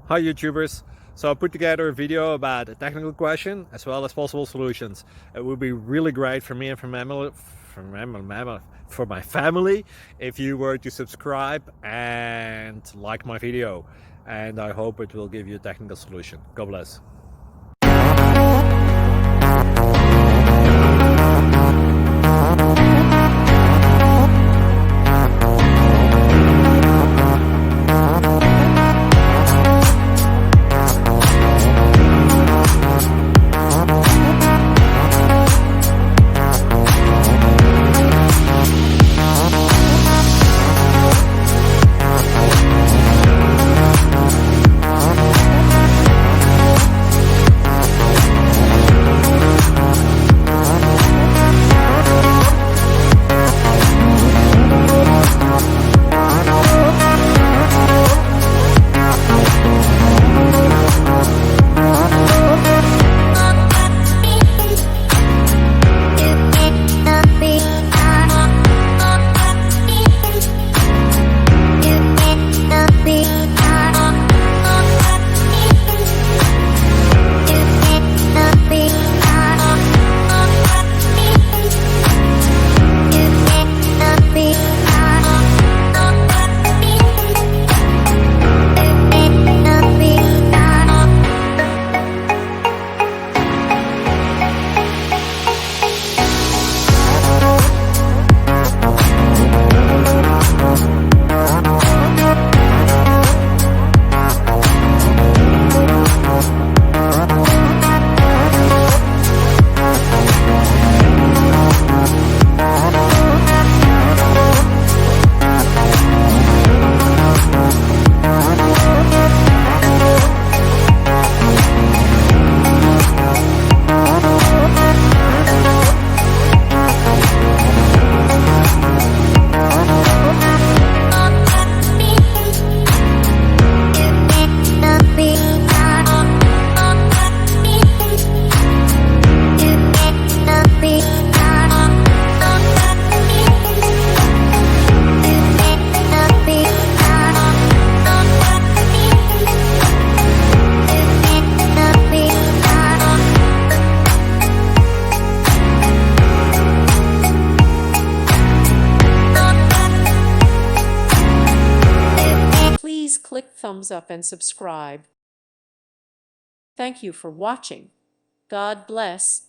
Hi YouTubers! So I put together a video about a technical question as well as possible solutions. It would be really great for me and for my family if you were to subscribe and like my video, and I hope it will give you a technical solution. God bless. Please click thumbs up and subscribe. Thank you for watching. God bless.